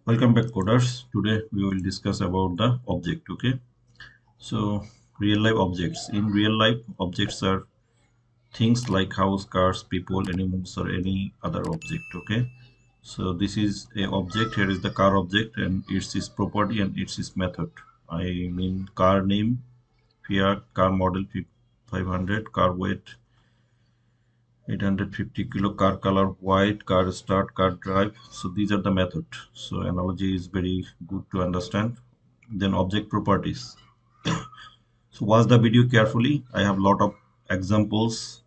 Welcome back, coders. Today we will discuss about the object. Okay, so real life objects. In real life, objects are things like house, cars, people, animals, or any other object. Okay, so this is a object. Here is the car object, and it's its property and it's its method. I mean, car name, Fiat, car model 500, car weight 850 kilo, car color white, car start, car drive. So these are the method. So analogy is very good to understand. Then object properties. So watch the video carefully. I have lot of examples,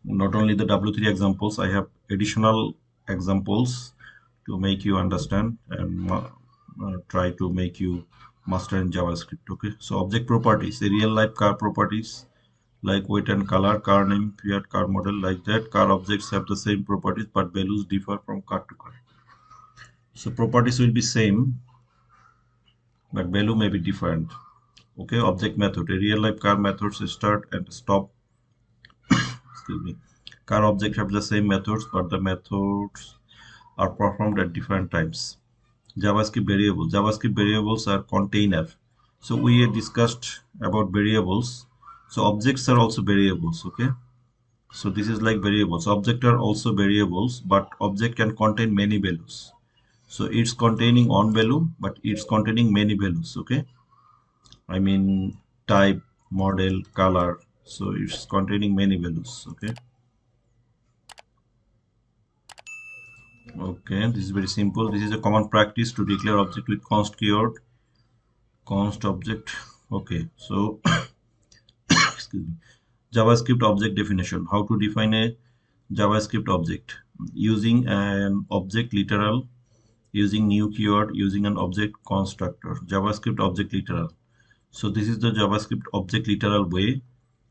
not only the W3 examples, I have additional examples to make you understand and try to make you master in JavaScript. Okay, so object properties, a real life car properties like weight and color, car name, Fiat, car model, like that. Car objects have the same properties, but values differ from car to car. So properties will be same, but value may be different. Okay, object method. A real life car methods start and stop. Excuse me. Car objects have the same methods, but the methods are performed at different times. JavaScript variables. JavaScript variables are container. So we discussed about variables. So objects are also variables. Okay. So this is like variables. Object are also variables, but object can contain many values. So it's containing one value, but it's containing many values. Okay. I mean type, model, color. So it's containing many values. Okay. Okay. This is very simple. This is a common practice to declare object with const keyword. Const object. Okay. So excuse me. JavaScript object definition. How to define a JavaScript object? Using an object literal, using new keyword, using an object constructor. JavaScript object literal. So this is the JavaScript object literal way.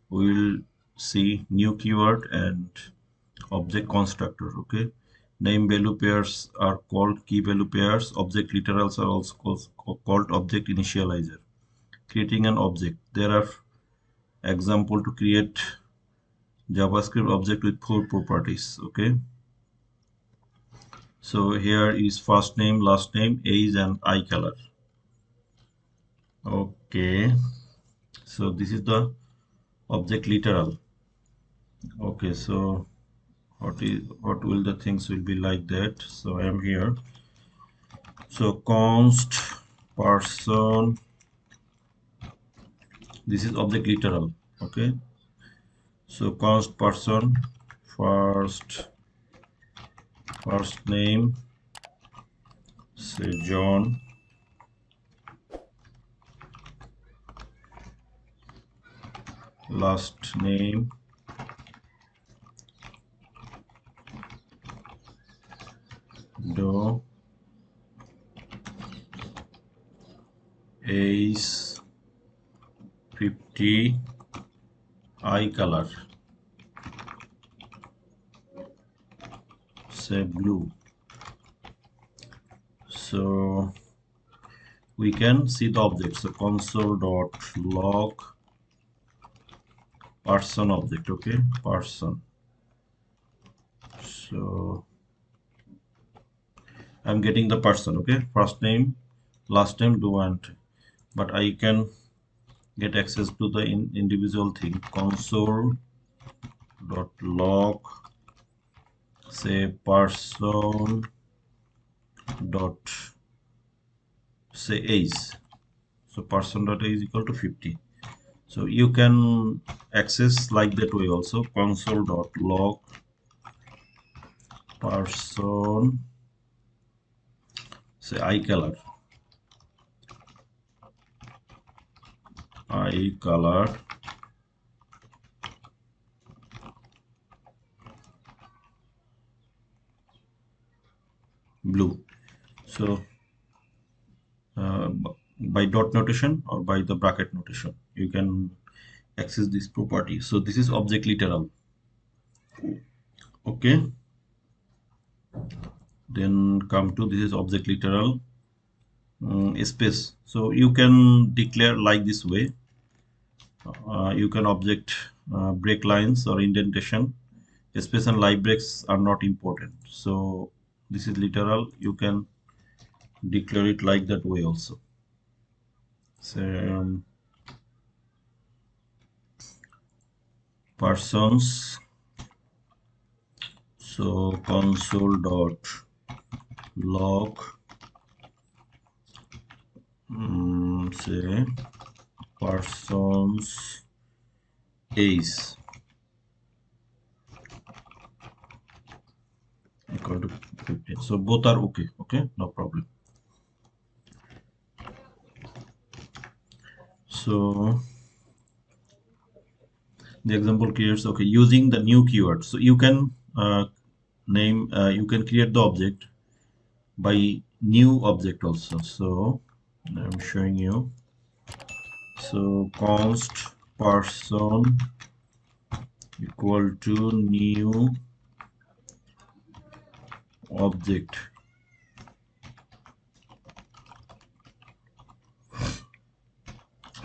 We will see new keyword and object constructor. Okay. Name value pairs are called key value pairs. Object literals are also called object initializer. Creating an object. There are example to create JavaScript object with 4 properties. Okay. So here is first name, last name, age, and eye color. Okay. So this is the object literal. Okay. So what will the things will be like that? So I am here. So const person. This is object literal. Okay. So const person first name, say John, last name, Doe, age 50, eye color, say blue. So we can see the object. So console.log person object. Okay, person. So I'm getting the person. Okay, first name, last name, do and, but I can get access to the individual thing. Console.log say person dot say age. So person dot age equal to 50. So you can access like that way also. Console.log person say eye color blue. So by dot notation or by the bracket notation you can access this property. So this is object literal. Okay, then come to this is object literal space. So you can declare like this way. You can object break lines or indentation. Space and line breaks are not important. So this is literal. You can declare it like that way also. So persons, so console dot log say persons age equal to 15. So both are okay. Okay, no problem. So the example creates, okay, using the new keyword. So you can you can create the object by new object also. So I'm showing you. So const person equal to new object.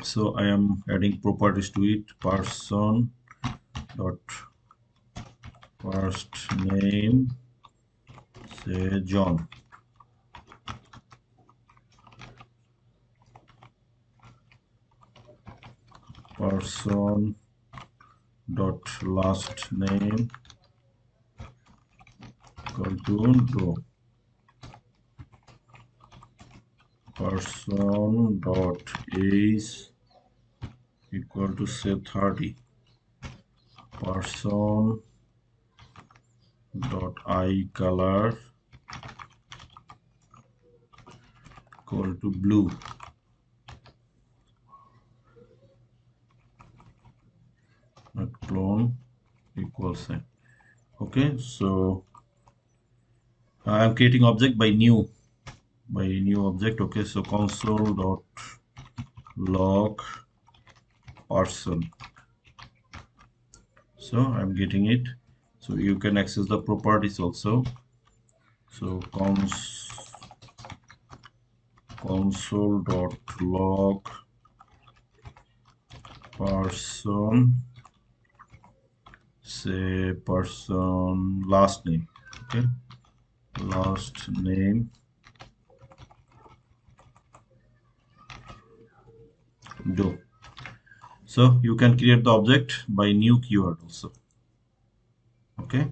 So I am adding properties to it. Person dot first name, say John. Person dot last name equal to Joe. Person dot age equal to say 30. Person dot eye color equal to blue. Not clone equals same. Okay, so I am creating object by new object. Okay, so console dot log person. So I'm getting it. So you can access the properties also. So console dot log person, say person last name. Okay, last name do. So you can create the object by new keyword also. Okay,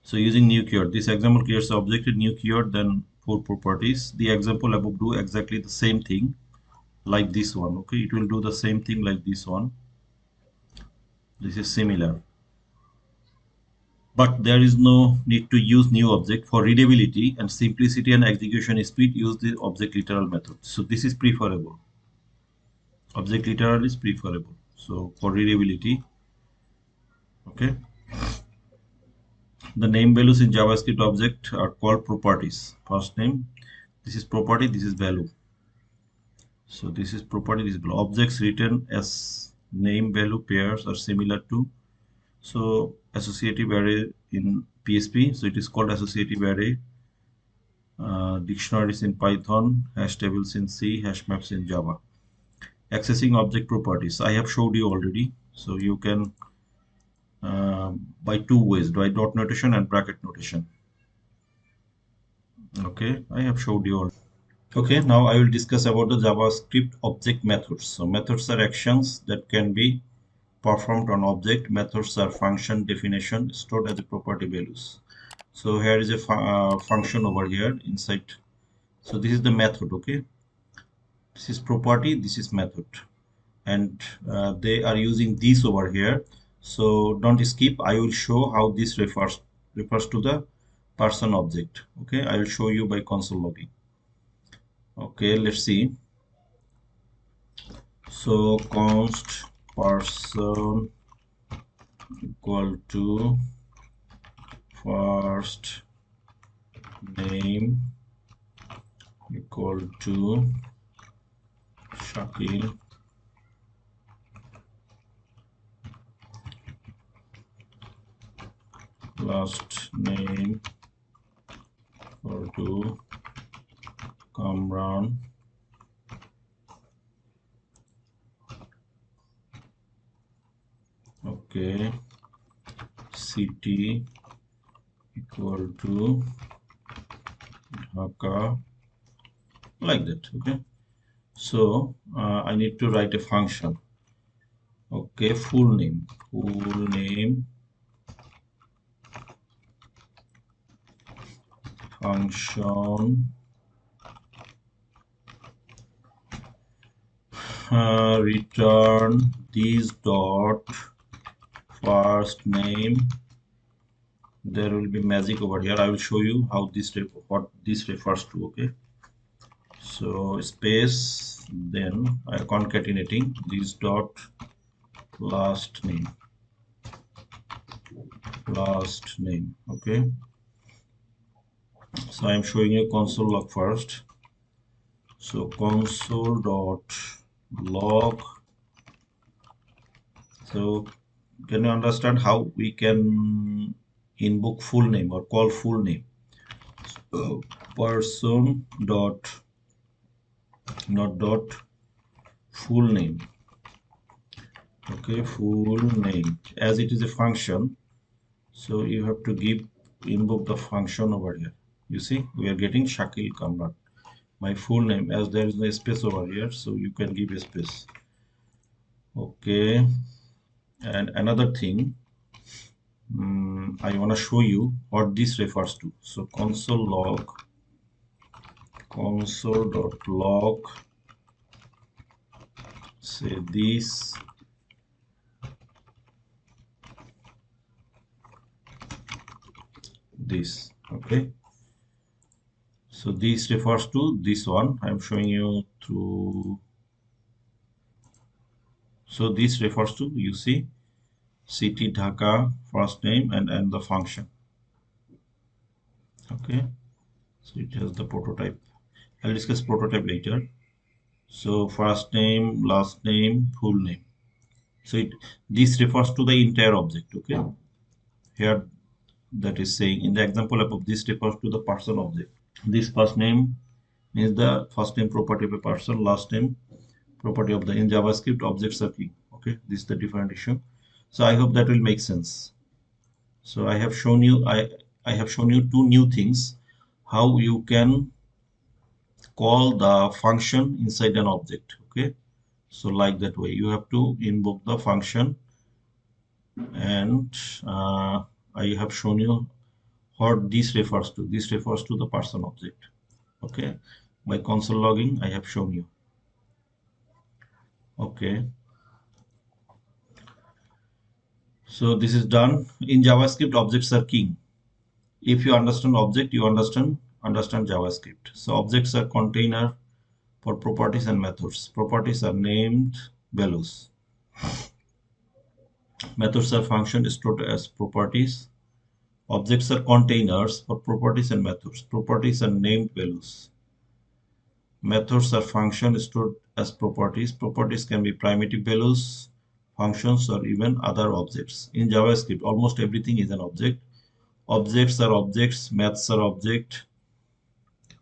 so using new keyword, this example creates the object with new keyword, then 4 properties. The example above do exactly the same thing like this one. Okay, it will do the same thing like this one. This is similar, but there is no need to use new object. For readability and simplicity and execution speed, use the object literal method. So this is preferable. Object literal is preferable. So for readability, okay, the name values in JavaScript object are called properties. First name, this is property, this is value. So this is property, this is value. Objects written as name value pairs are similar to, so associative array in PHP, so it is called associative array. Dictionaries in Python, hash tables in C, hash maps in Java. Accessing object properties, I have showed you already. So you can by two ways, by dot notation and bracket notation. Okay, I have showed you already. Okay, now I will discuss about the JavaScript object methods. So methods are actions that can be performed on object. Methods are function definition stored as a property values. So here is a function over here inside. So this is the method. Okay, this is property, this is method, and they are using this over here. So don't skip. I will show how this refers to the person object. Okay, I will show you by console logging. Okay, let's see. So const person equal to first name equal to Shakil, last name equal to Kamran, okay, city equal to Dhaka, like that. Okay, so I need to write a function. Okay, full name function return this dot first name. There will be magic over here. I will show you how what this refers to. Okay, so space, then I concatenating this dot last name. Okay, so I am showing you console log first. So console dot log. So can you understand how we can invoke full name or call full name? So person dot not dot full name. Okay, full name, as it is a function, so you have to invoke the function over here. You see, we are getting Shakil Kamran, my full name, as there is no space over here, so you can give a space. Okay, and another thing, I want to show you what this refers to. So console.log say this. Okay, so this refers to this one. I'm showing you through. So this refers to, you see, city Dhaka, first name, and the function. Okay, so it has the prototype. I'll discuss prototype later. So first name, last name, full name. So this refers to the entire object. Okay, here that is saying in the example above, this refers to the person object. This first name is the first name property of a person, last name property of the, in JavaScript, objects are key. Okay, this is the different issue. So I hope that will make sense. So I have shown you two new things, how you can call the function inside an object. Okay, so like that way you have to invoke the function, and I have shown you what this refers to. This refers to the person object. Okay, by console logging I have shown you. Okay, so this is done. In JavaScript, objects are king. If you understand object, you understand JavaScript. So objects are container for properties and methods. Properties are named values. Methods are functions stored as properties. Objects are containers for properties and methods. Properties are named values. Methods are functions stored as properties. Properties can be primitive values, functions, or even other objects. In JavaScript, almost everything is an object. Objects are objects, methods are object,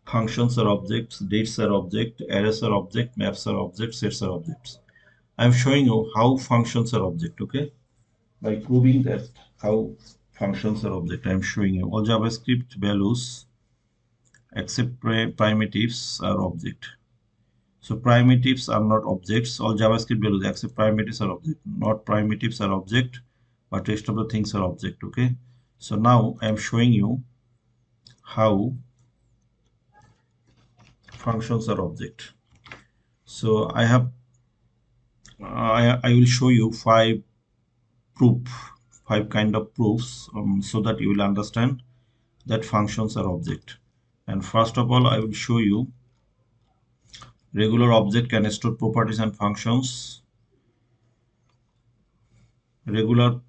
functions are objects, dates are object, arrays are object, maps are objects, sets are objects. I'm showing you how functions are object. Okay, by proving that how functions are object, I'm showing you all JavaScript values except primitives are object. So primitives are not objects. All JavaScript values except primitives are object. Not primitives are object, but rest of the things are object. Okay, so now I'm showing you how functions are object. So I will show you five kind of proofs, so that you will understand that functions are object. And first of all, I will show you regular object can store properties and functions. Regular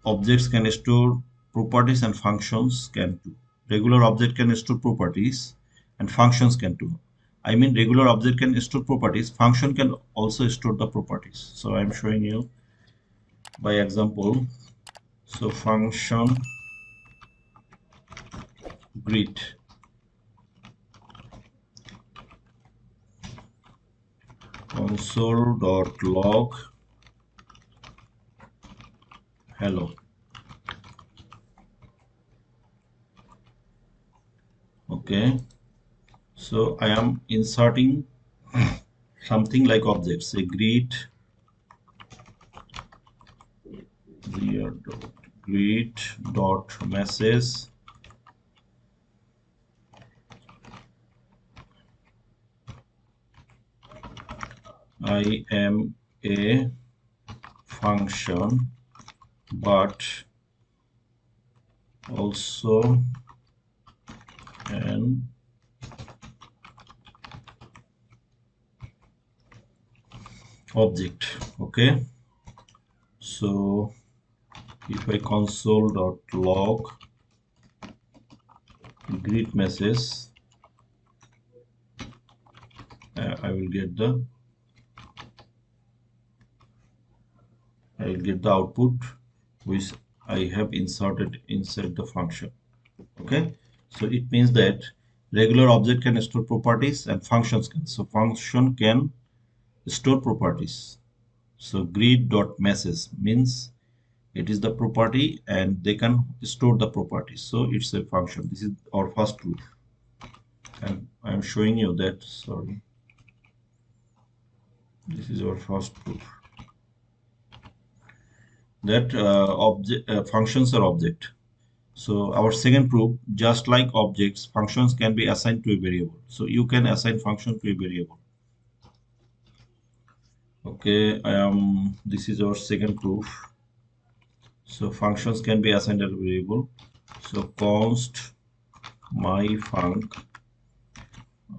objects can store properties and functions can too. Regular object can store properties and functions can too. I mean, regular object can store properties, function can also store the properties. So I'm showing you by example. So function greet, console.log hello. Okay, so I am inserting something like objects, say greet dot message. I am a function, but also an object. Okay, so if I console.log greet message, I will get the output which I have inserted inside the function. Okay, so it means that regular object can store properties and functions can. So function can store properties. So greet.message means it is the property and they can store the property. So it's a function. This is our first proof. And I'm showing you that, sorry, this is our first proof that functions are object. So our second proof, just like objects, functions can be assigned to a variable. So you can assign function to a variable. Okay, this is our second proof. So functions can be assigned to a variable. So const myfunc,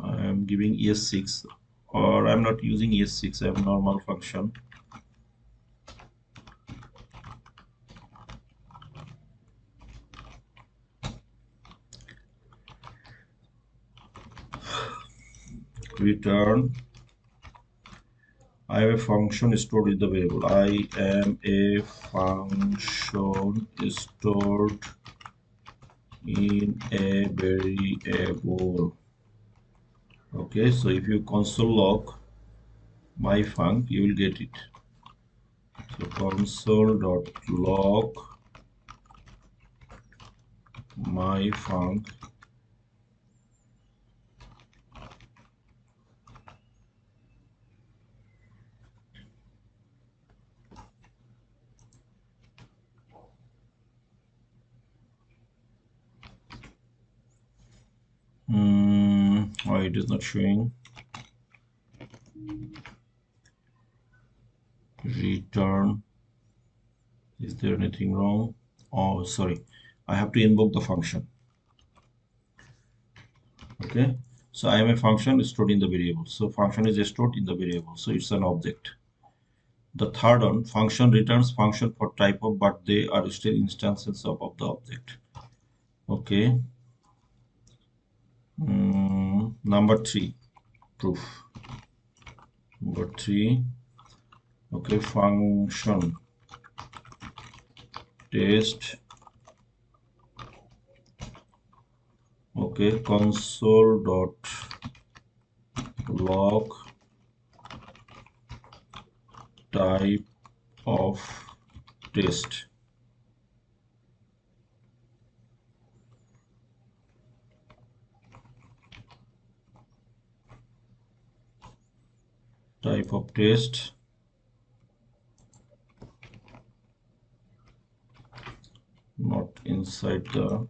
I am giving ES6, or I'm not using ES6, I have normal function. Return, I have a function stored in the variable. I am a function stored in a variable. Okay, so if you console log myfunc, you will get it. So console.log myfunc. Why it is not showing? Return. Is there anything wrong? Oh, sorry. I have to invoke the function. Okay. So I am a function stored in the variable. So function is stored in the variable. So it's an object. The third one, function returns function for type of, but they are still instances of the object. Okay. Number 3 proof. Number 3. Okay, function test. Okay, console.log type of test. Type of test. Not inside the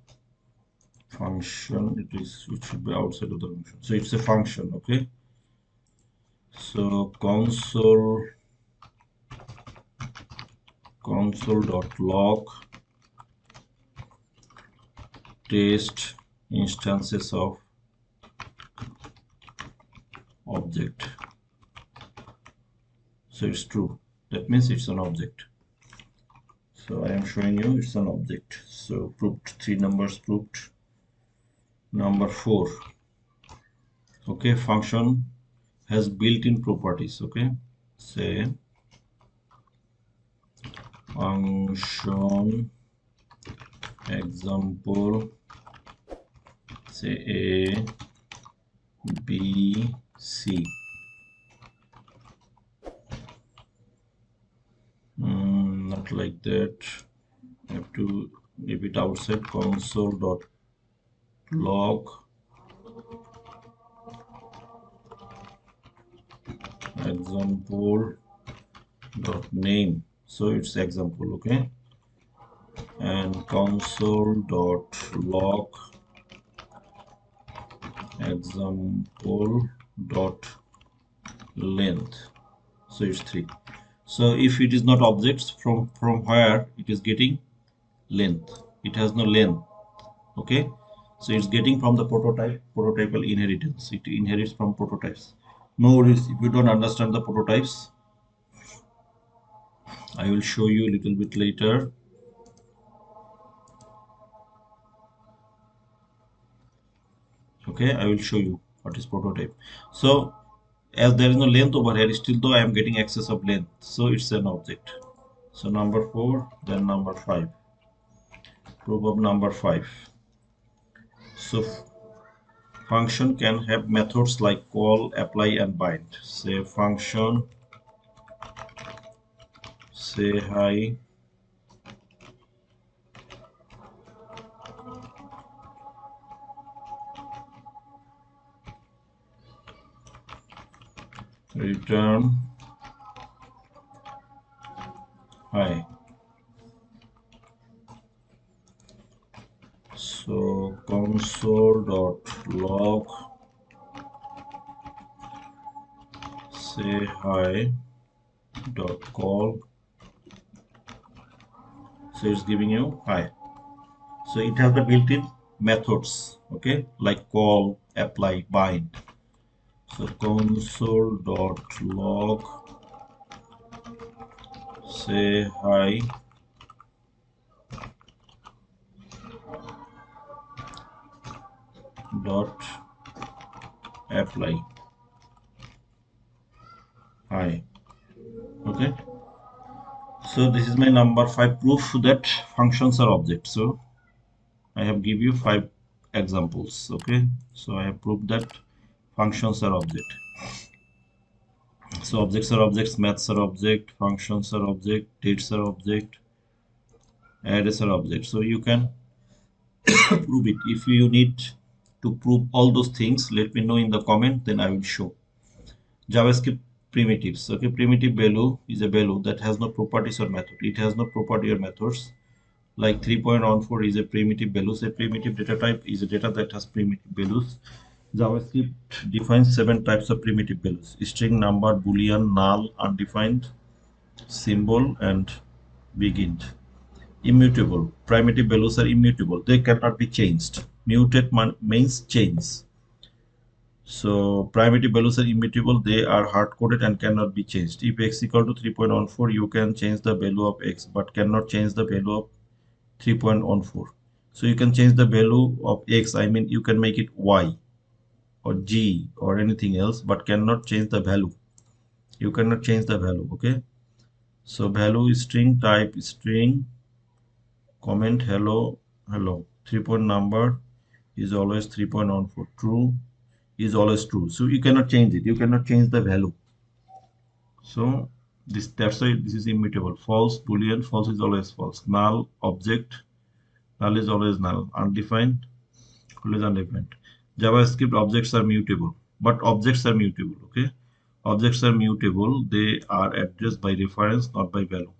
function, it should be outside of the function. So it's a function. Okay, so console.log test instances of object. So it's true, that means it's an object. So I am showing you it's an object. So proved 3 numbers proved. Number 4. Okay, function has built-in properties. Okay, say function example, say A, B, C. Not like that. I have to leave it outside console.log example dot name, so it's example, okay, and console dot log example dot length, so it's 3. So if it is not objects, from where it is getting length, it has no length, okay, so it's getting from the prototypal inheritance, it inherits from prototypes. No worries if you don't understand the prototypes, I will show you a little bit later. Okay, I will show you what is prototype. So as there is no length over here, still though I am getting access of length, so it's an object. So number 4, then number 5. Proof of number 5. So function can have methods like call, apply, and bind. Say function, say hi, return hi. So console.log say hi dot call, so it's giving you hi. So it has the built-in methods, okay, like call, apply, bind. So console.log say hi dot apply hi, okay. So this is my number 5 proof that functions are objects. So I have give you 5 examples, okay. So I have proved that functions are object. So objects are objects, maths are object, functions are object, dates are object, arrays are object. So you can prove it. If you need to prove all those things, let me know in the comment, then I will show. JavaScript primitives. Okay, primitive value is a value that has no properties or method. It has no property or methods. Like 3.14 is a primitive value. A primitive data type is a data that has primitive values. JavaScript defines 7 types of primitive values: string, number, boolean, null, undefined, symbol, and begin. Immutable. Primitive values are immutable. They cannot be changed. Mutate means change. So primitive values are immutable. They are hard-coded and cannot be changed. If x equal to 3.14, you can change the value of x, but cannot change the value of 3.14. So you can change the value of x. I mean, you can make it y or g or anything else, but cannot change the value. You cannot change the value. Okay. So value is string, type string, comment hello, hello. 3 point number is always 3.14. True is always true. So you cannot change it. You cannot change the value. So that's why this is immutable. False, boolean, false is always false. Null, object, null is always null. Undefined, always undefined. JavaScript objects are mutable, but objects are mutable. Okay, objects are mutable. They are addressed by reference, not by value.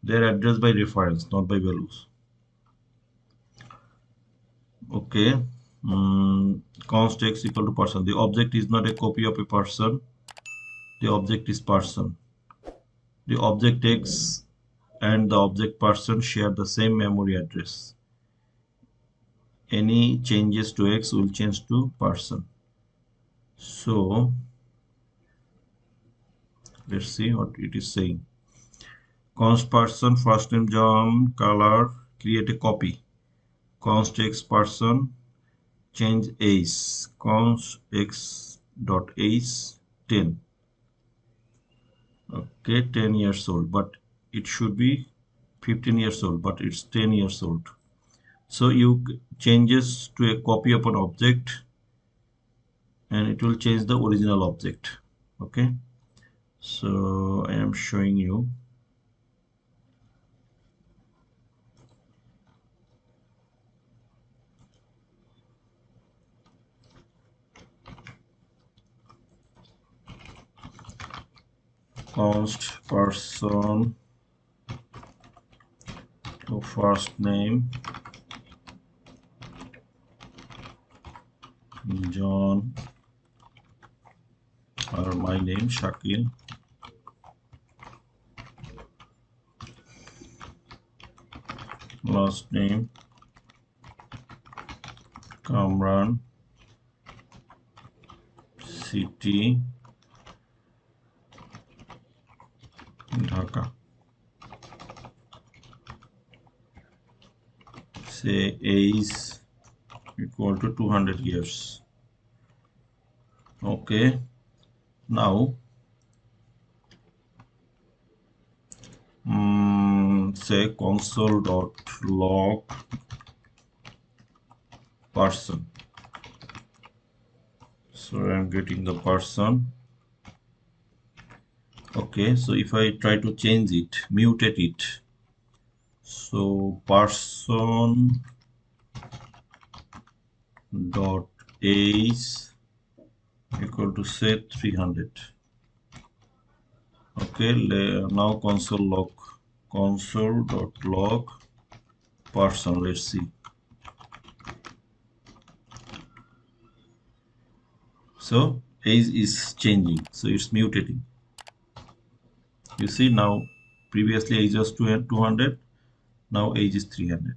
They are addressed by reference, not by values. Okay. Const x equal to person. The object is not a copy of a person. The object is person. The object x and the object person share the same memory address. Any changes to x will change to person. So let's see what it is saying. Const person, first name John, color, create a copy. Const x person, change age. Const x dot age 10. Okay, 10 years old, but it should be 15 years old, but it's 10 years old. So you changes to a copy of an object and it will change the original object. Okay, so I am showing you. const person to first name John or my name Shakil, last name Kamran, city Dhaka. Say age equal to 200 years. Okay, now say console.log person. So I'm getting the person. Okay, so if I try to change it, mutate it, so person dot age equal to say 300. Okay, now console.log person. Let's see. So age is changing, so it's mutating. You see now, previously age was 200, now age is 300.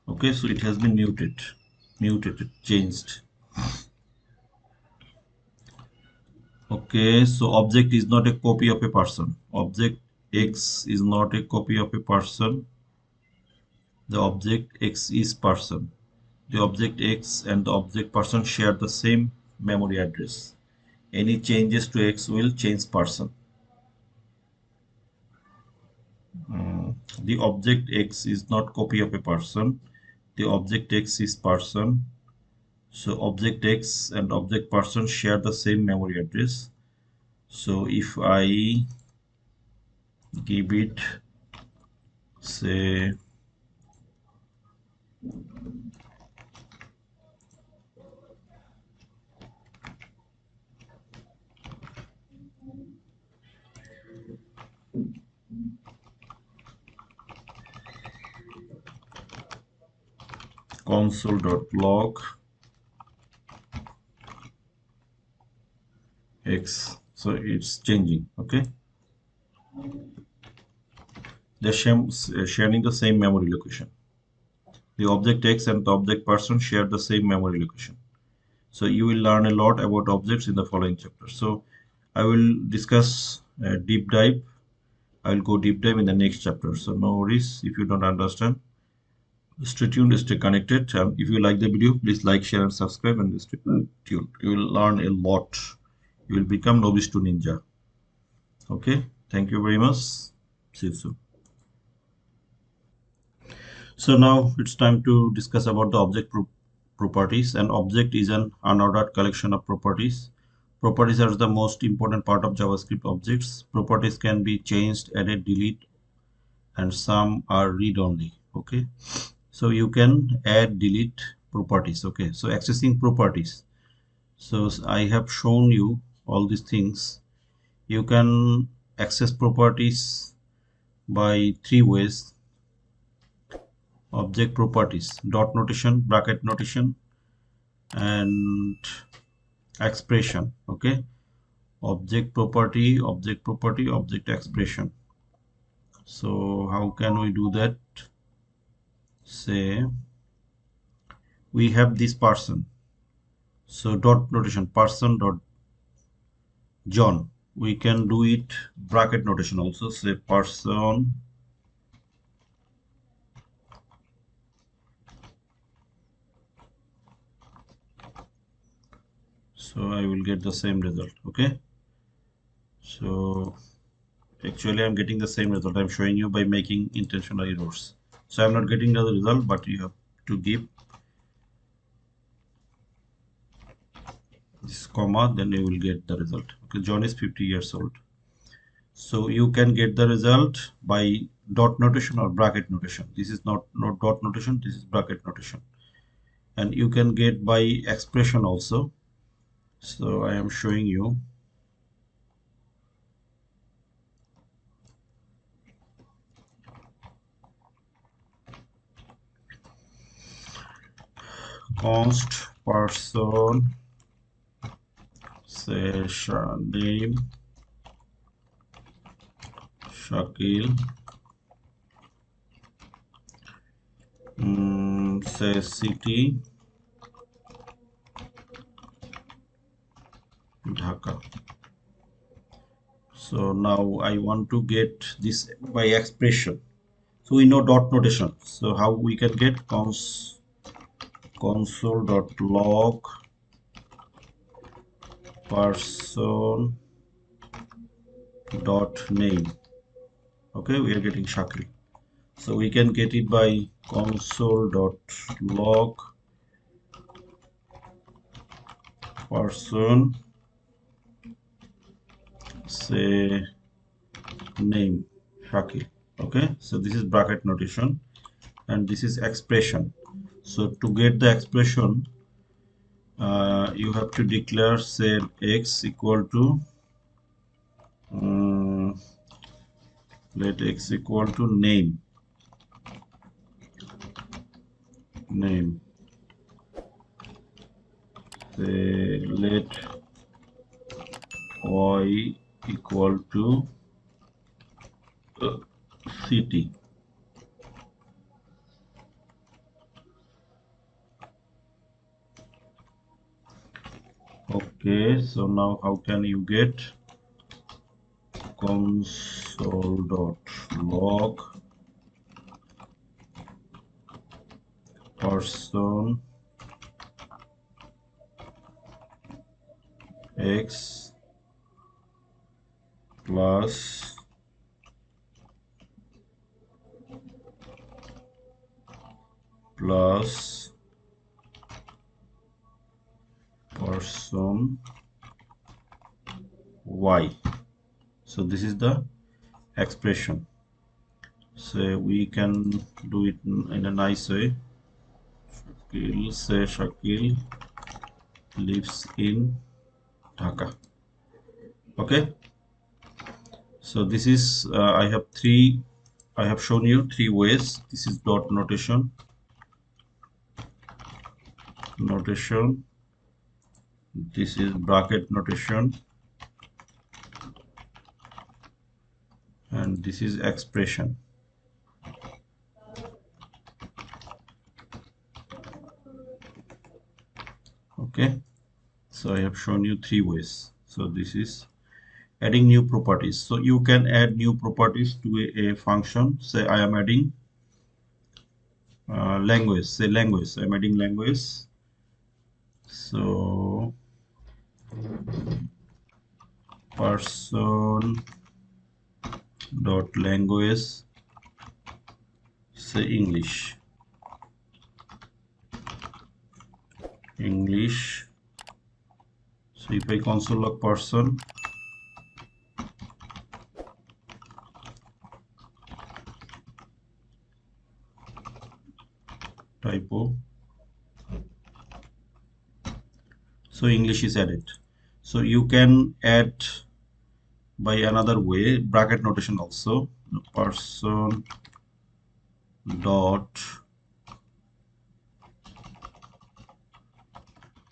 Okay, so it has been mutated, changed. Okay, so object is not a copy of a person. Object X is not a copy of a person. The object X is person. The object X and the object person share the same memory address. Any changes to X will change person. The object X is not copy of a person. The object X is person. So object X and object person share the same memory address. So if I give it, say, console.log X, so it's changing. Okay, they're sharing the same memory location. The object X and the object person share the same memory location. So you will learn a lot about objects in the following chapter. So I will discuss deep dive. I will go deep dive in the next chapter. So no worries if you don't understand. Stay tuned, stay connected. If you like the video, please like, share, and subscribe, and stay tuned. You will learn a lot. You will become novice to ninja. Okay. Thank you very much. See you soon. So now it's time to discuss about the object properties. An object is an unordered collection of properties. Properties are the most important part of JavaScript objects. Properties can be changed, added, delete, and some are read-only. Okay, so you can add, delete properties. Okay, so accessing properties. So I have shown you all these things. You can access properties by three ways: object properties, dot notation, bracket notation, and expression. Okay, object property, object expression. So how can we do that? Say we have this person, so dot notation person dot John. We can do it bracket notation also. Say person so I will get the same result. Okay, so actually I'm getting the same result. I'm showing you by making intentional errors. So I'm not getting the result, but you have to give this comma, then you will get the result. Okay, John is 50 years old. So you can get the result by dot notation or bracket notation. This is not dot notation, this is bracket notation. And you can get by expression also. So I am showing you. const person say name Shakil, say city Dhaka. So now I want to get this by expression. So we know dot notation. So how we can get console.log person dot name. Okay, we are getting Shakil. So we can get it by console.log person say name Shakil. Okay, so this is bracket notation and this is expression. So to get the expression, you have to declare say x equal to let x equal to name say let y equal to city. Okay, so now how can you get console.log person x plus person y. So this is the expression. So we can do it in a nice way. Shakil lives in Dhaka. Okay, so this is I have shown you three ways. This is dot notation, this is bracket notation, and this is expression. Okay, so I have shown you three ways. So this is adding new properties. So you can add new properties to a function. Say I am adding language. Say language. I'm adding language. So person dot language say English. So if I console log person typo, so English is added. So you can add by another way, bracket notation also. Person dot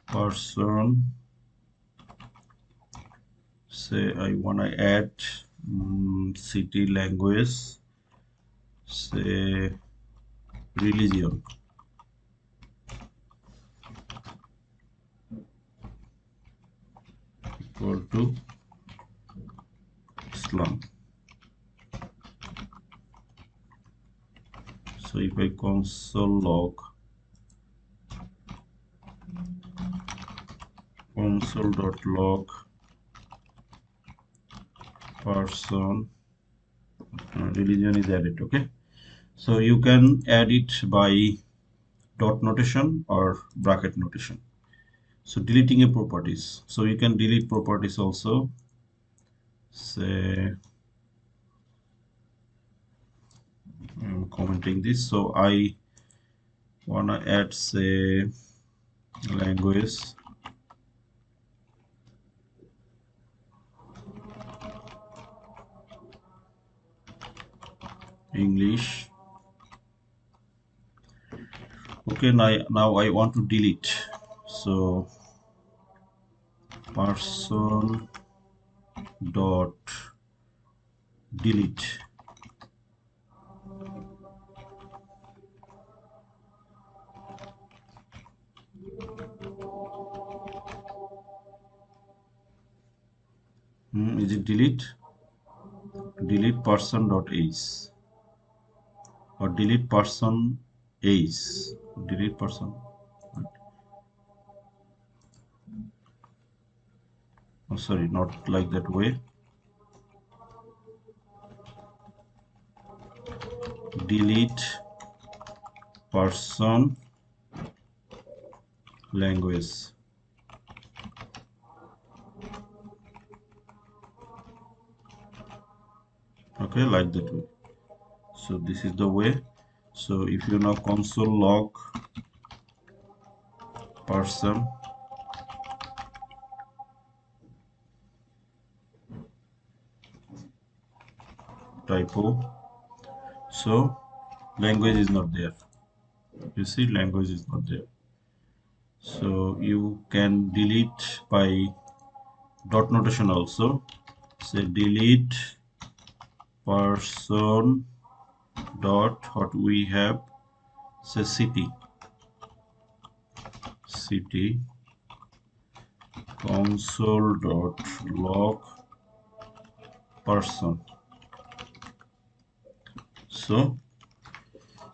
person say I want to add city language say religion equal to Islam. So if I console.log person religion is added. Okay, so you can add it by dot notation or bracket notation. So deleting a properties, so you can delete properties also. Say I'm commenting this, so I wanna add say language English. Okay, now I want to delete. So person dot delete. Is it delete? Delete person dot age or delete person age? Delete person. Oh, sorry, not like that way. Delete person language. Okay, like that way. So this is the way. So if you now console log person typo, so language is not there. You see, language is not there. So you can delete by dot notation also. Say delete person dot what we have, say city console dot log person. So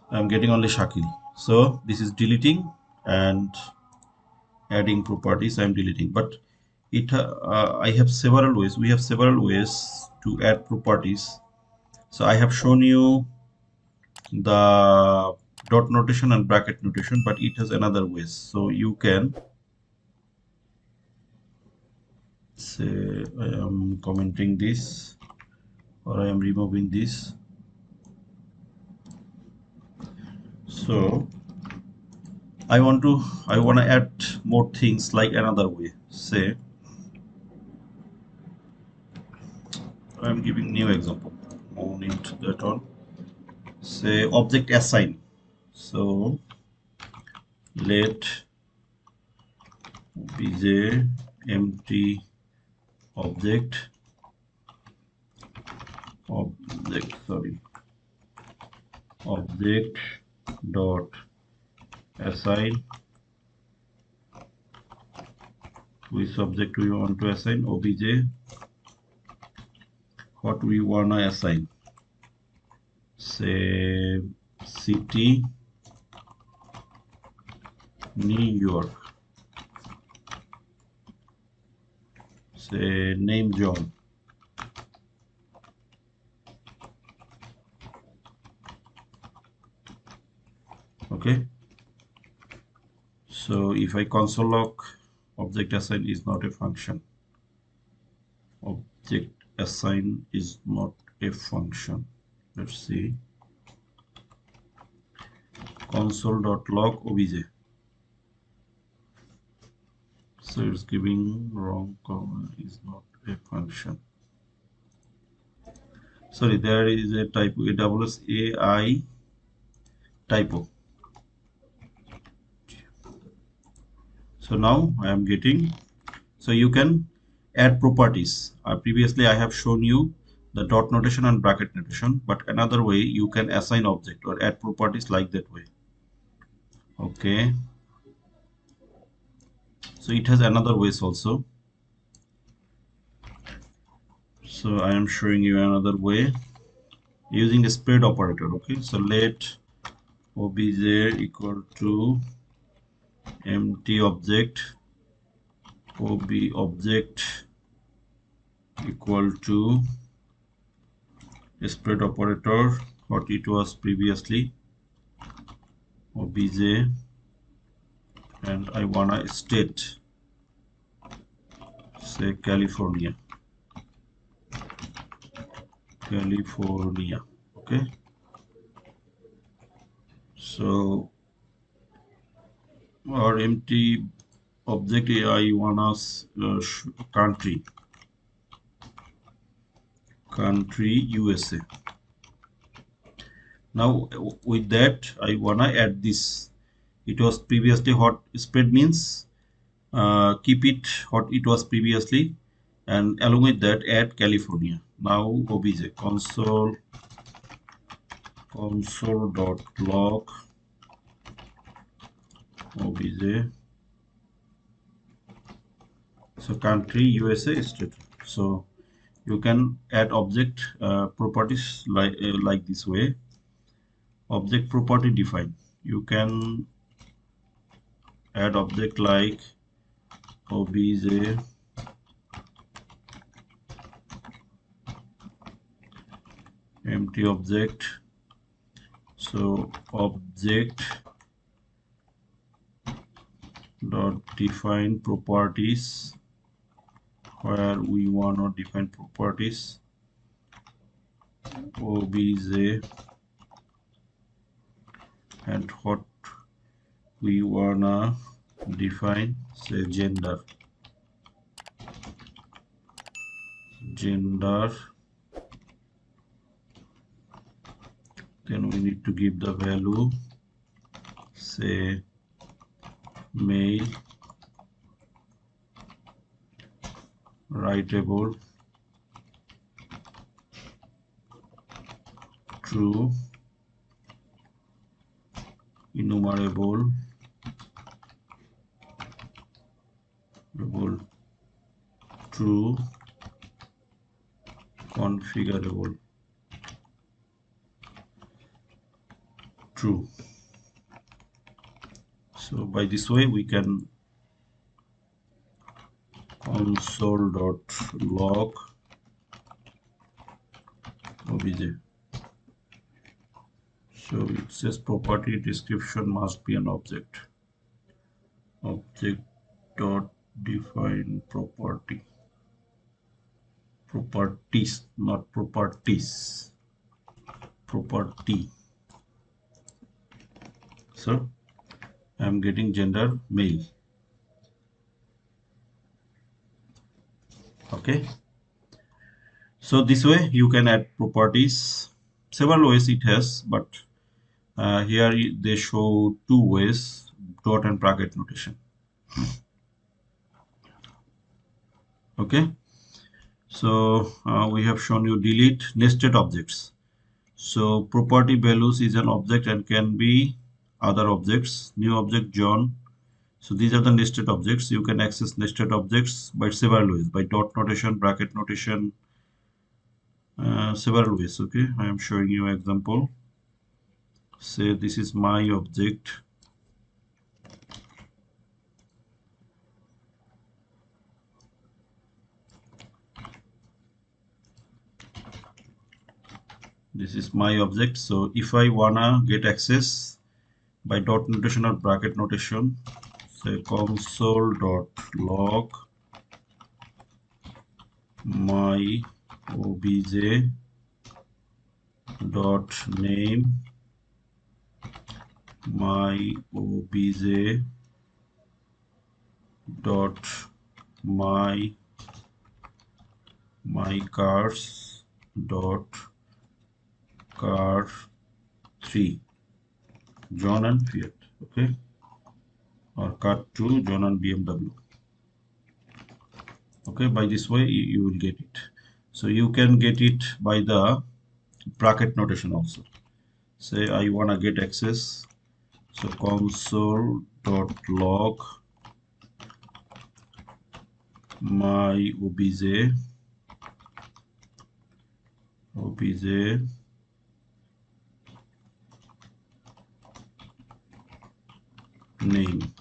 I'm getting only Shakil. So this is deleting and adding properties. I'm deleting, but it I have several ways. We have several ways to add properties. So I have shown you the dot notation and bracket notation, but it has another ways. So you can say I am commenting this or I am removing this. So I want to add more things like another way. Say I am giving new example. No need that one. Say object assign. So let bj empty object object dot assign. Which object we want to assign? Obj. What we wanna assign? Say city New York. Say name John. Okay. So if I console log, object assign is not a function. Object assign is not a function. Let's see. Console.log obj. So it's giving wrong comma is not a function. Sorry, there is a typo. AWSAI typo. So now I am getting. So you can add properties. Previously I have shown you the dot notation and bracket notation, but another way you can assign object or add properties like that way. Okay. So it has another ways also. So I am showing you another way using a spread operator. Okay. So let obj equal to empty object object equal to spread operator what it was previously obj, and I wanna state say California. Okay. So our empty object I wanna country USA. Now with that I wanna add this it was previously what spread means. Keep it what it was previously, and along with that add California. Now obj console.log obj, so country USA state. So you can add object properties like this way. Object property define, you can add object like obj empty object. So object dot define properties, where we want to define properties obj, and what we wanna define, say gender. Then we need to give the value, say male, writable, true, enumerable, true, configurable, true. So by this way we can console.log obj. So it says property description must be an object. Object dot define properties, not properties, property. So I'm getting gender male. Okay, so this way you can add properties. Several ways it has, but here they show two ways: dot and bracket notation. Okay, so we have shown you delete nested objects. So property values is an object and can be other objects. New object John. So these are the nested objects. You can access nested objects by several ways: by dot notation, bracket notation, several ways. Okay, I am showing you an example. Say this is my object. This is my object. So if I wanna get access by dot notation or bracket notation, say console.log my obj dot name my obj dot my cars dot car 3 John and Fiat. Okay, or car 2 John and BMW. Okay, by this way you will get it. So you can get it by the bracket notation also. Say I want to get access, so console.log my obj name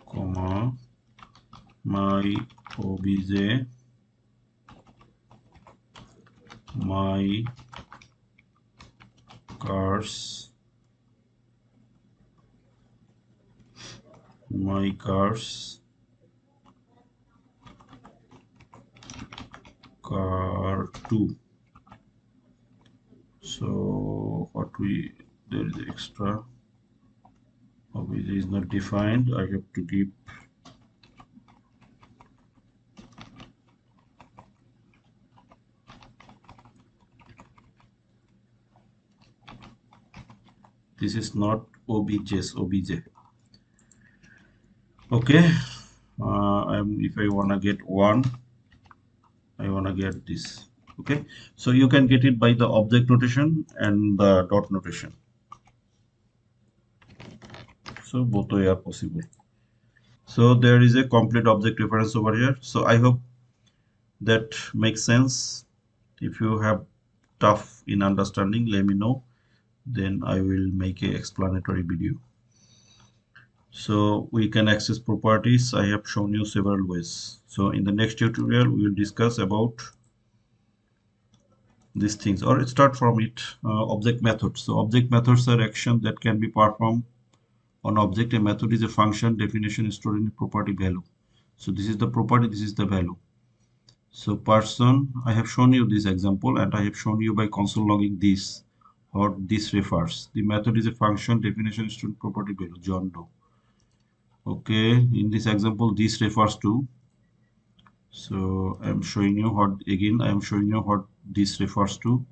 comma my obj my cars car 2. So what there is extra obj is not defined. I have to give This is not obj. Okay. If I want to get one, I want to get this. Okay, so you can get it by the object notation and the dot notation. So both way are possible. So there is a complete object reference over here. So I hope that makes sense. If you have tough in understanding, let me know. Then I will make a explanatory video. So we can access properties. I have shown you several ways. So in the next tutorial, we will discuss about these things, or start from it. Object methods. So object methods are actions that can be performed on object. A method is a function definition stored in a property value. So this is the property, this is the value. So person, I have shown you this example, and I have shown you by console logging this, or this refers. The method is a function definition stored in property value, John Doe. Okay, in this example, this refers to. So I'm showing you what, again I am showing you what this refers to.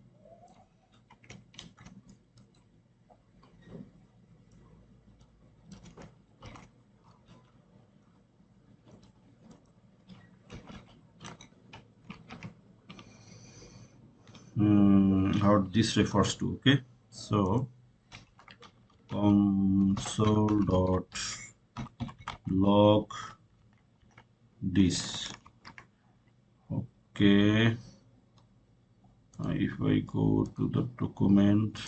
How this refers to. Okay, so console dot log this. Okay, if I go to the document,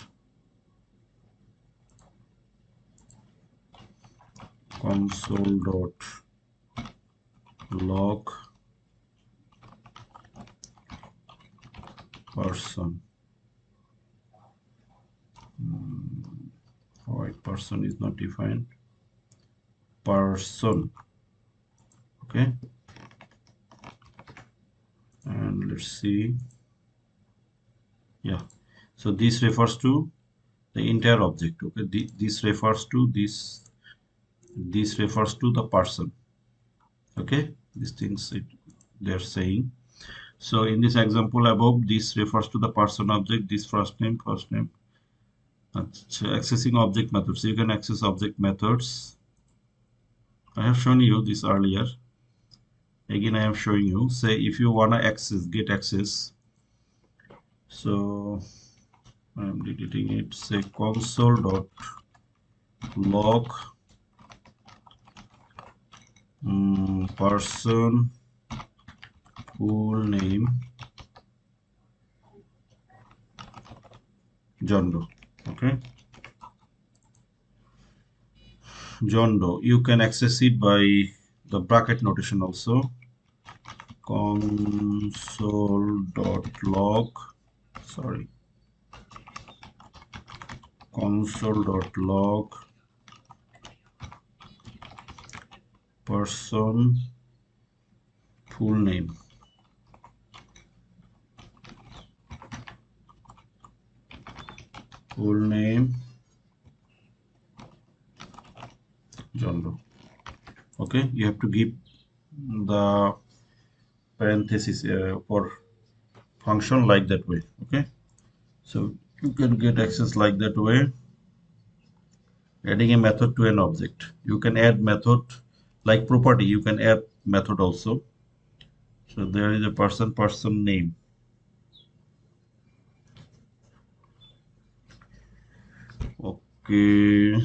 console dot log person. Why person is not defined? Person. Okay, and let's see. Yeah, so this refers to the entire object. Okay, this refers to this refers to the person. Okay, these things they're saying. So in this example above, this refers to the person object, this first name. So accessing object methods, you can access object methods. I have shown you this earlier. Again, I am showing you. Say if you wanna get access. So I am deleting it. Say console dot log person full name John Doe. Okay, John Doe. You can access it by the bracket notation also. Console.log, sorry, console.log person full name. Full name John Doe. Okay, you have to give the parenthesis for function like that way. Okay, so you can get access like that way. Adding a method to an object, you can add method like property, you can add method also. So there is a person name. Okay,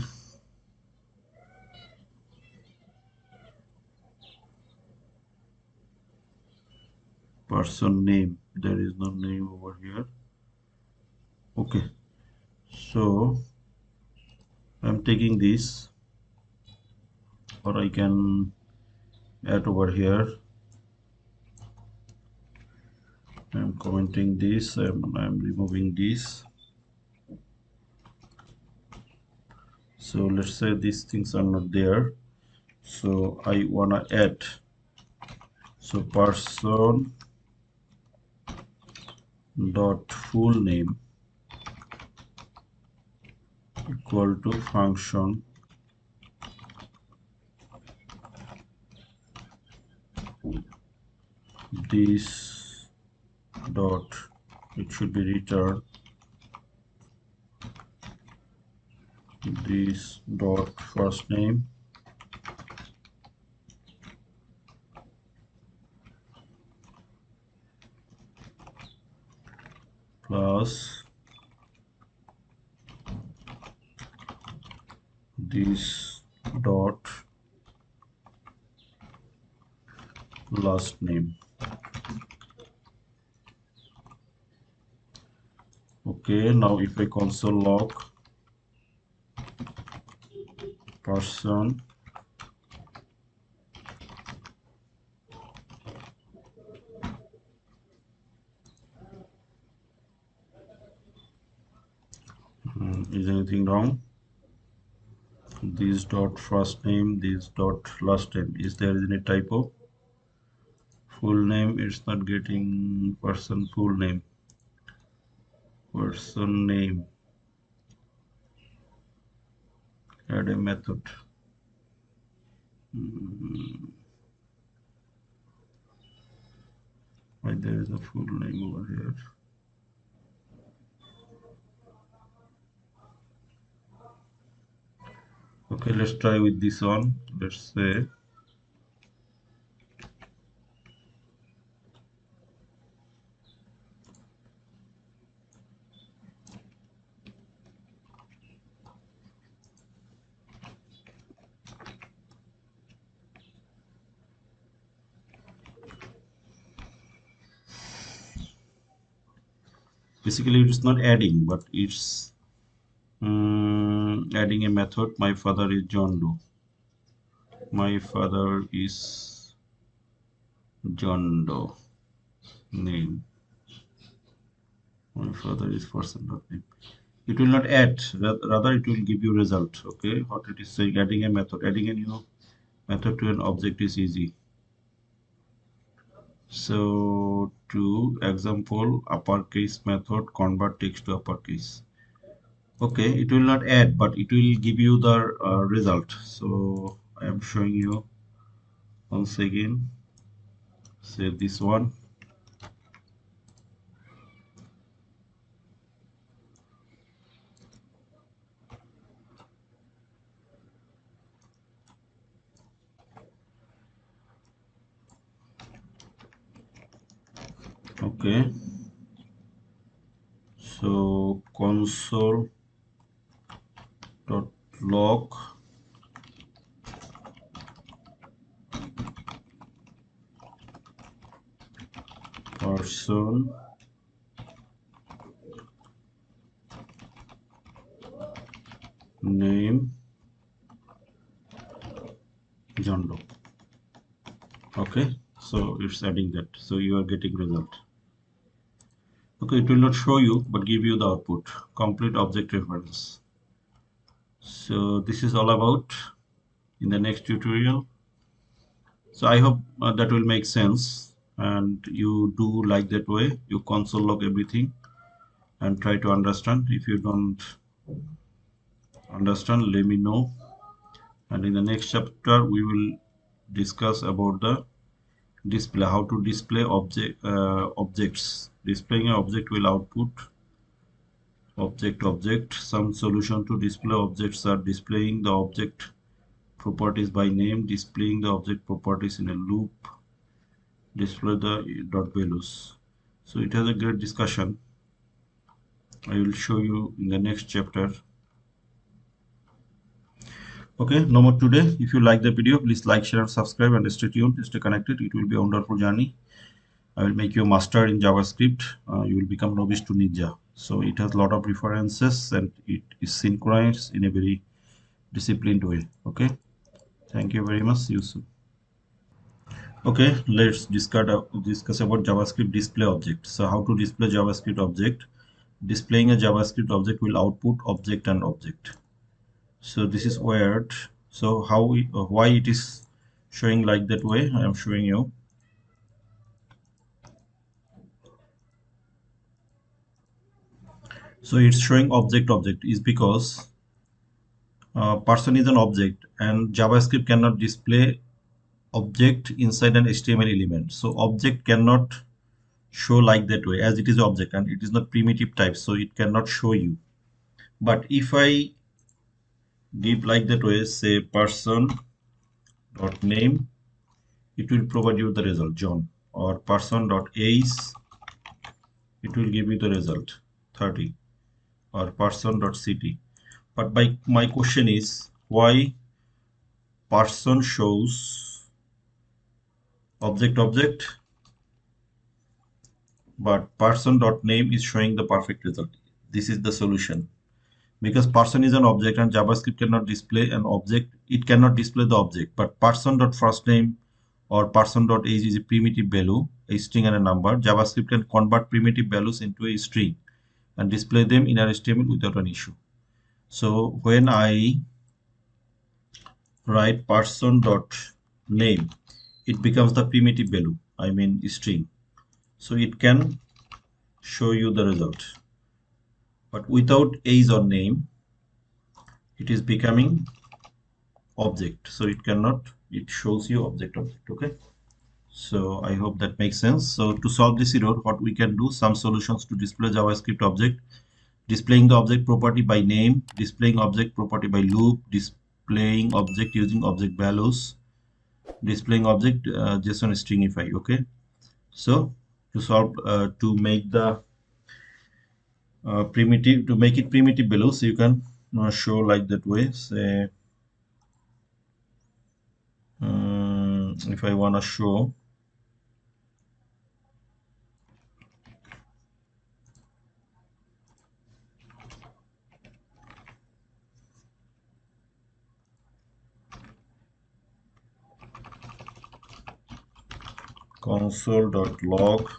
person name, there is no name over here. Okay, so I'm taking this, or I can add over here. I'm commenting this, I'm removing this. So let's say these things are not there, so I wanna add. So person dot full name equal to function this dot, it should be returned this dot first name plus this dot last name. Okay, now if I console log person is anything wrong? This dot first name, this dot last name, is there any typo? Full name, it's not getting person full name, person name, add a method. Why there is a full name over here? Okay, let's try with this one. Let's say basically it's not adding, but it's adding a method. My father is John Doe. My father is John Doe. Name. My father is person dot name. It will not add, rather it will give you result. Okay, what it is saying, adding a method, adding a new method to an object is easy. So to example, uppercase method convert text to uppercase. Okay, it will not add, but it will give you the result. So I am showing you once again. Say this one. Okay, so console dot log person name John Doe. Okay, so it's adding that, so you are getting result. Okay, it will not show you but give you the output, complete object reference. So this is all about in the next tutorial. So I hope that will make sense and you do like that way. You console log everything and try to understand. If you don't understand, let me know, and in the next chapter we will discuss about the display, how to display objects. Displaying an object will output object. Some solution to display objects are displaying the object properties by name, displaying the object properties in a loop, display the dot values. So it has a great discussion. I will show you in the next chapter. Okay, no more today. If you like the video, please like, share, and subscribe, and stay tuned, stay connected. It will be a wonderful journey. I will make you a master in JavaScript. You will become novice to ninja. So it has a lot of references and it is synchronized in a very disciplined way. Okay, thank you very much. See you soon. Okay, let's discuss about JavaScript display object. So how to display JavaScript object? Displaying a JavaScript object will output object and object. So this is weird. So why it is showing like that way? I am showing you. So it's showing object is because person is an object and JavaScript cannot display object inside an HTML element. So object cannot show like that way as it is object and it is not primitive type, so it cannot show you. But if I give like that way, say person dot name, it will provide you the result John, or person dot age, it will give you the result 30, or person dot city. But my question is, why person shows object, but person dot name is showing the perfect result? This is the solution. Because person is an object and JavaScript cannot display an object, it cannot display the object. But person dot first name or person dot age is a primitive value, a string and a number. JavaScript can convert primitive values into a string and display them in HTML without an issue. So when I write person dot name, it becomes the primitive value, I mean string. So it can show you the result. But without age or name, it is becoming object. So it cannot, it shows you object. Okay. So I hope that makes sense. So to solve this error, what we can do, some solutions to display JavaScript object: displaying the object property by name, displaying object property by loop, displaying object using object values, displaying object JSON stringify. Okay. So to solve, to make the primitive, to make it primitive below, so you can show like that way. Say if I want to show console.log,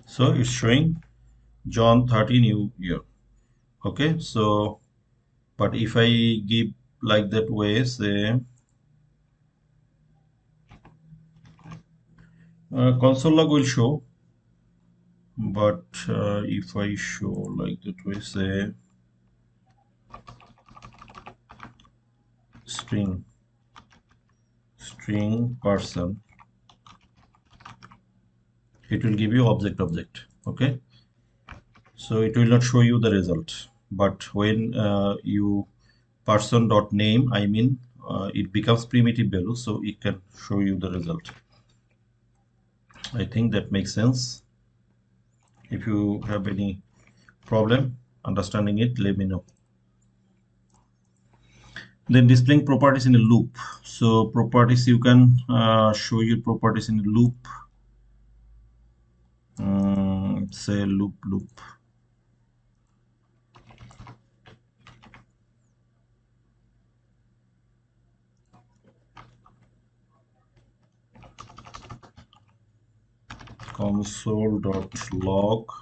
so it's showing John 30 new year. Okay, so but if I give like that way, say console log will show, but if I show like that way, say string person, it will give you object. Okay, so it will not show you the result. But when you person dot name, I mean it becomes primitive value, so it can show you the result. I think that makes sense. If you have any problem understanding it, let me know. Then displaying properties in a loop. So properties, you can show your properties in a loop. Say loop console.log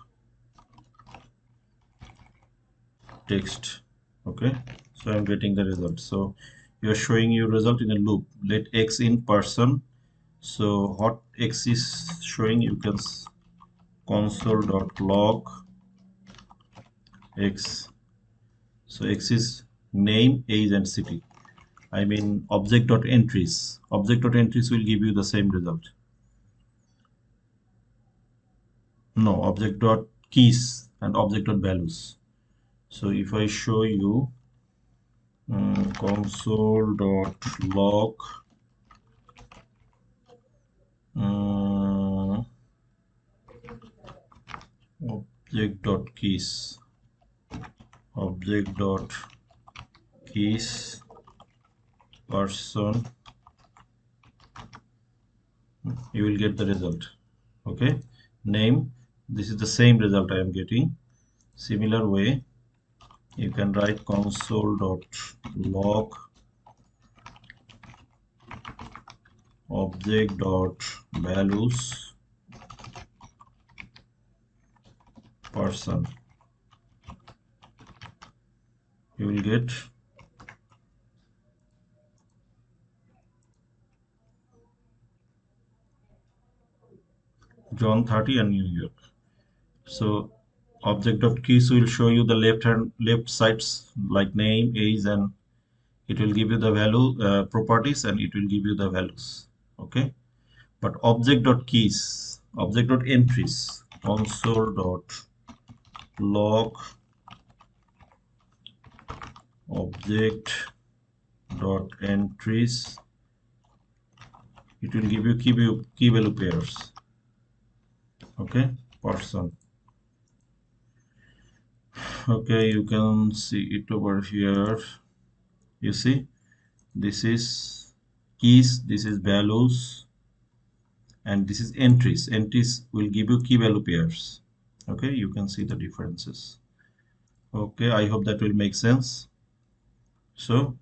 text. Okay, so I'm getting the result. So you're showing your result in a loop. Let x in person. So what x is showing, you can console.log x. So x is name, age and city. I mean object.entries. Object.entries will give you the same result. No, object.keys and object.values. So if I show you console.log object.keys person, you will get the result. Okay, name, this is the same result I am getting. Similar way, you can write console.log object.values person, you will get John 30 and New York. So object.keys will show you the left sides like name, age, and it will give you the value properties, and it will give you the values. Okay, but object.keys, object.entries, console.log object.entries. It will give you key value pairs. Okay, person. Okay, you can see it over here. You see, this is keys, this is values, and this is entries. Entries will give you key value pairs. Okay, you can see the differences. Okay, I hope that will make sense. So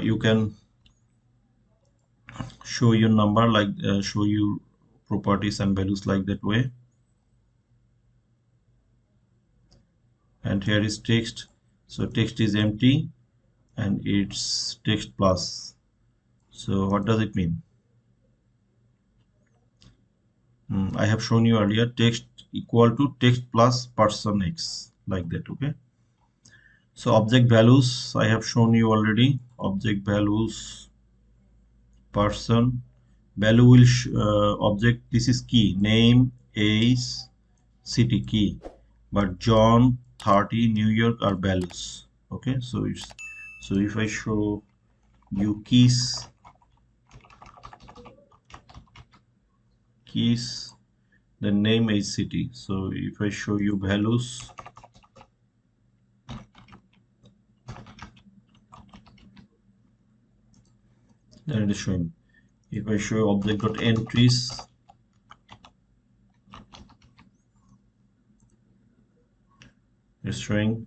you can show your number like show you properties and values like that way. And here is text. So text is empty and it's text plus. So what does it mean? I have shown you earlier text equal to text plus person x like that. Okay, so object values I have shown you already. Object values person value will object, this is key, name, age, city key, but John, 30, New York are values. Okay, so it's, so if I show you keys, the name is city. So if I show you values, then it is showing. If I show object.entries, it's showing,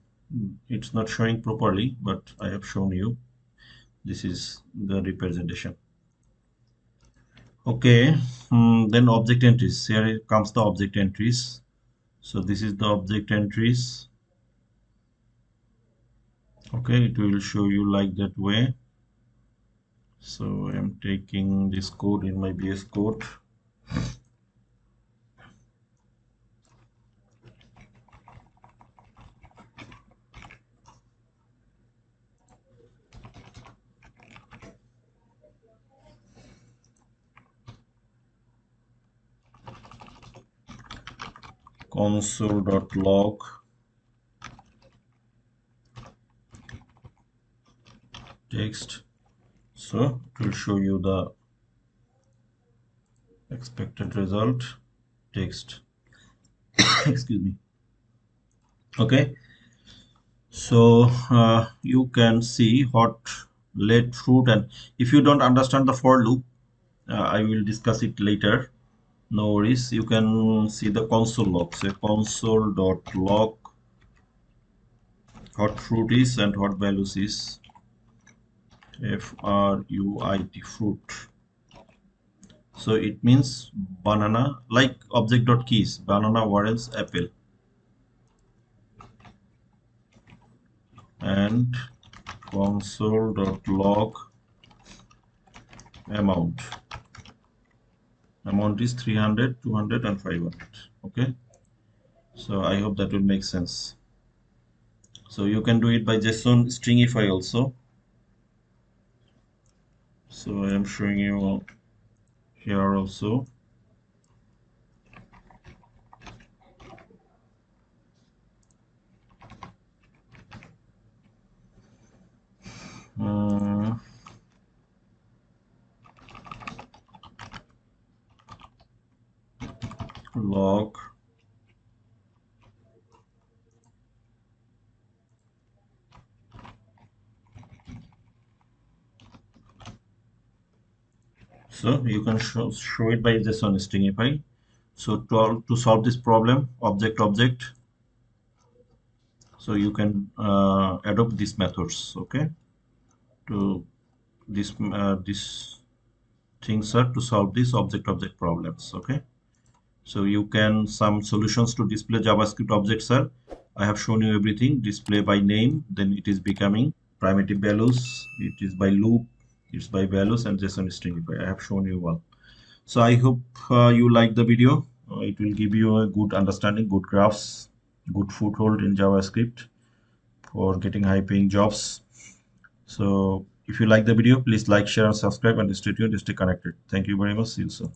it's not showing properly, but I have shown you. This is the representation. Okay, then object entries. Here comes the object entries. So this is the object entries. Okay, it will show you like that way. So I'm taking this code in my VS Code. Console.log text. So it will show you the expected result text. Excuse me. Okay, so you can see what let fruit, and if you don't understand the for loop, I will discuss it later. No worries. You can see the console log. Say console.log what fruit is and what values is. fruit fruit. So it means banana, like object.keys, banana, orange, apple. And console.log amount. Amount is 300, 200, and 500. Okay. So I hope that will make sense. So you can do it by JSON stringify also. So I am showing you here also. Log so you can show it by JSON stringify. So to solve this problem, object, so you can adopt these methods. Okay, to this things are to solve these object problems. Okay, so you can some solutions to display JavaScript objects are, I have shown you everything. Display by name, then it is becoming primitive values, it is by loop, it's by values, and JSON stringify. I have shown you all. So I hope you like the video. It will give you a good understanding, good graphs, good foothold in JavaScript for getting high paying jobs. So if you like the video, please like, share, and subscribe, and stay tuned, stay connected. Thank you very much. See you soon.